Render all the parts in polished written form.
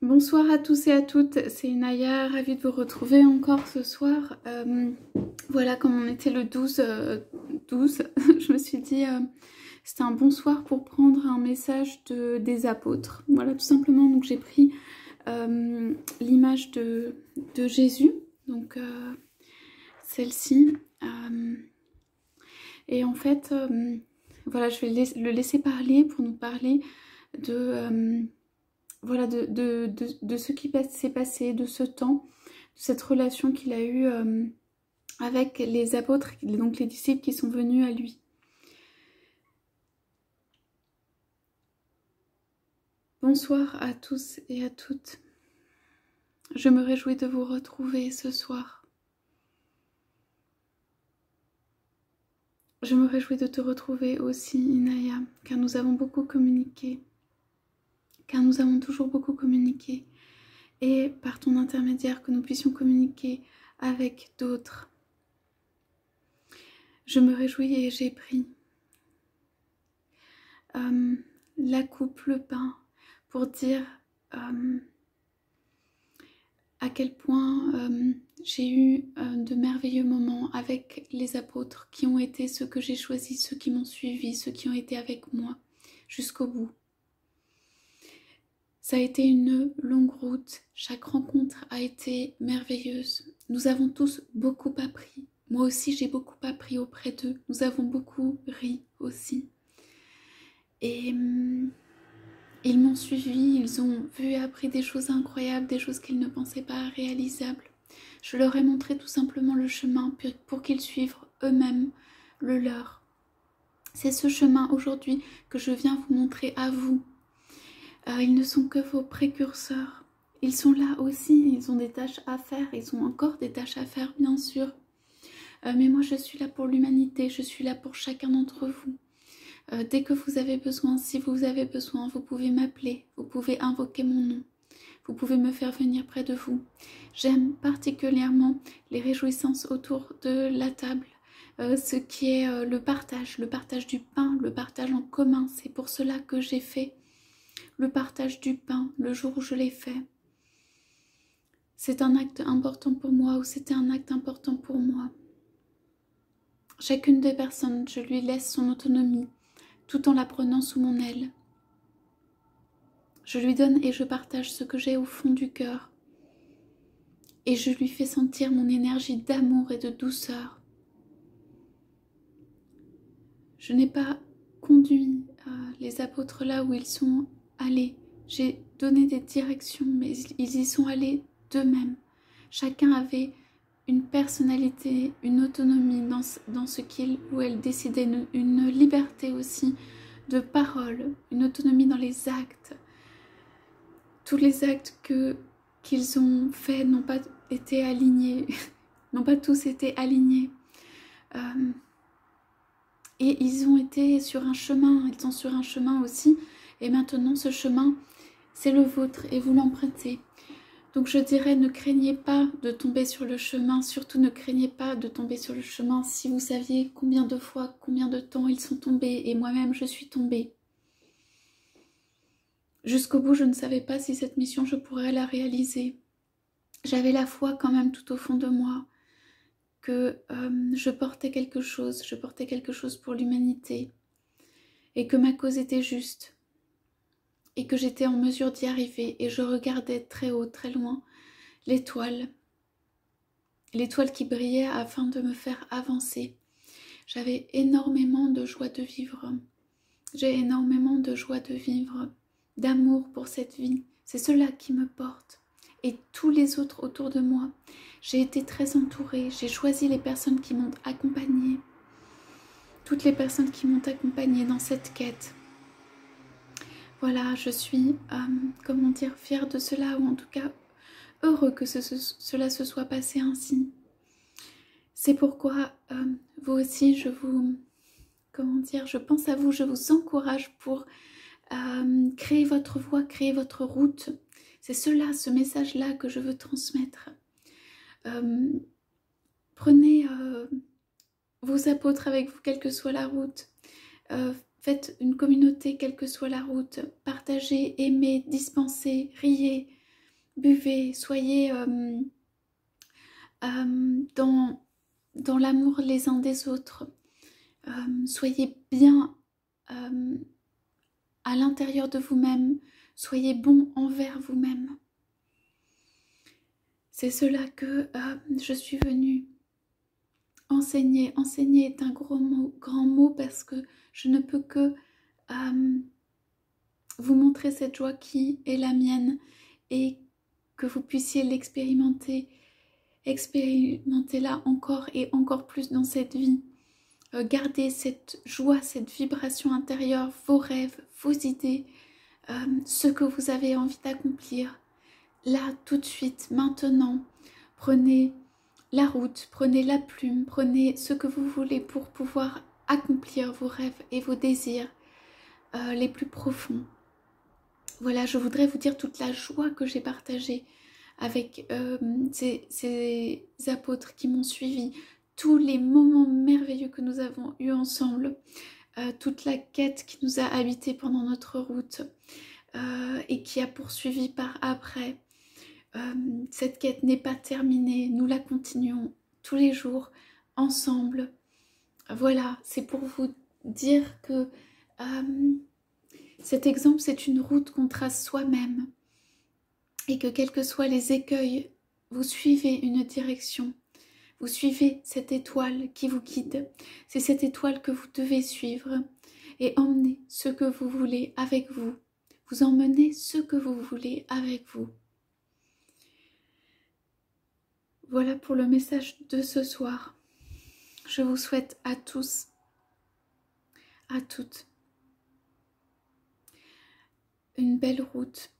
Bonsoir à tous et à toutes, c'est Inaya, ravie de vous retrouver encore ce soir. Voilà, comme on était le 12, je me suis dit c'était un bon soir pour prendre un message des apôtres. Voilà, tout simplement, donc j'ai pris l'image de Jésus, donc celle-ci. Et en fait, voilà, je vais le laisser parler pour nous parler de... voilà, de ce qui s'est passé, de ce temps, de cette relation qu'il a eue avec les apôtres, donc les disciples qui sont venus à lui. Bonsoir à tous et à toutes. Je me réjouis de vous retrouver ce soir. Je me réjouis de te retrouver aussi, Inaya, car nous avons beaucoup communiqué. Car nous avons toujours beaucoup communiqué. Et par ton intermédiaire, que nous puissions communiquer avec d'autres. Je me réjouis et j'ai pris la coupe, le pain, pour dire à quel point j'ai eu de merveilleux moments avec les apôtres qui ont été ceux que j'ai choisis, ceux qui m'ont suivi, ceux qui ont été avec moi jusqu'au bout. Ça a été une longue route, chaque rencontre a été merveilleuse. Nous avons tous beaucoup appris. Moi aussi j'ai beaucoup appris auprès d'eux. Nous avons beaucoup ri aussi. Et ils m'ont suivi, ils ont vu et appris des choses incroyables, des choses qu'ils ne pensaient pas réalisables. Je leur ai montré tout simplement le chemin pour qu'ils suivent eux-mêmes le leur. C'est ce chemin aujourd'hui que je viens vous montrer à vous. Ils ne sont que vos précurseurs. Ils sont là aussi, ils ont des tâches à faire, ils ont encore des tâches à faire bien sûr. Mais moi je suis là pour l'humanité, je suis là pour chacun d'entre vous. Dès que vous avez besoin, si vous avez besoin, vous pouvez m'appeler, vous pouvez invoquer mon nom, vous pouvez me faire venir près de vous. J'aime particulièrement les réjouissances autour de la table, ce qui est le partage du pain, le partage en commun. C'est pour cela que j'ai fait le partage du pain le jour où je l'ai fait. C'est un acte important pour moi, ou c'était un acte important pour moi. Chacune des personnes, je lui laisse son autonomie, tout en la prenant sous mon aile. Je lui donne et je partage ce que j'ai au fond du cœur. Et je lui fais sentir mon énergie d'amour et de douceur. Je n'ai pas conduit les apôtres là où ils sont allés. J'ai donné des directions, mais ils y sont allés d'eux-mêmes. Chacun avait une personnalité, une autonomie dans ce qu'il ou elle décidait, une liberté aussi de parole, une autonomie dans les actes. Tous les actes qu'ils ont faits n'ont pas été alignés, n'ont pas tous été alignés. Et ils ont été sur un chemin, ils sont sur un chemin aussi, et maintenant ce chemin, c'est le vôtre et vous l'empruntez. Donc je dirais, ne craignez pas de tomber sur le chemin, surtout ne craignez pas de tomber sur le chemin si vous saviez combien de fois, combien de temps ils sont tombés, et moi-même je suis tombée. Jusqu'au bout, je ne savais pas si cette mission je pourrais la réaliser. J'avais la foi quand même tout au fond de moi, que je portais quelque chose pour l'humanité, et que ma cause était juste, et que j'étais en mesure d'y arriver, et je regardais très haut, très loin, l'étoile qui brillait afin de me faire avancer. J'avais énormément de joie de vivre, j'ai énormément de joie de vivre, d'amour pour cette vie, c'est cela qui me porte, et tous les autres autour de moi. J'ai été très entourée, j'ai choisi les personnes qui m'ont accompagnée, toutes les personnes qui m'ont accompagnée dans cette quête. Voilà, je suis, comment dire, fière de cela, ou en tout cas heureux que cela se soit passé ainsi. C'est pourquoi vous aussi, je vous, comment dire, je pense à vous, je vous encourage pour créer votre voie, créer votre route. C'est cela, ce message-là que je veux transmettre. Prenez vos apôtres avec vous, quelle que soit la route. Faites une communauté, quelle que soit la route. Partagez, aimez, dispensez, riez. buvez, soyez dans l'amour les uns des autres. Soyez bien à l'intérieur de vous-même. Soyez bon envers vous-même. C'est cela que je suis venue enseigner. Enseigner est un grand mot parce que je ne peux que vous montrer cette joie qui est la mienne et que vous puissiez l'expérimenter. Expérimentez-la encore et encore plus dans cette vie. Gardez cette joie, cette vibration intérieure, vos rêves, vos idées, ce que vous avez envie d'accomplir. Là, tout de suite, maintenant, prenez la route, prenez la plume, prenez ce que vous voulez pour pouvoir accomplir vos rêves et vos désirs les plus profonds. Voilà, je voudrais vous dire toute la joie que j'ai partagée avec ces apôtres qui m'ont suivi, tous les moments merveilleux que nous avons eus ensemble, toute la quête qui nous a habités pendant notre route et qui a poursuivi par après. Cette quête n'est pas terminée, nous la continuons tous les jours ensemble. Voilà, c'est pour vous dire que cet exemple, c'est une route qu'on trace soi-même et que quels que soient les écueils, vous suivez une direction, vous suivez cette étoile qui vous guide. C'est cette étoile que vous devez suivre et emmener ce que vous voulez avec vous. Vous emmenez ce que vous voulez avec vous. Voilà pour le message de ce soir. Je vous souhaite à tous, à toutes, une belle route,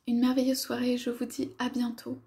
une merveilleuse soirée. Je vous dis à bientôt.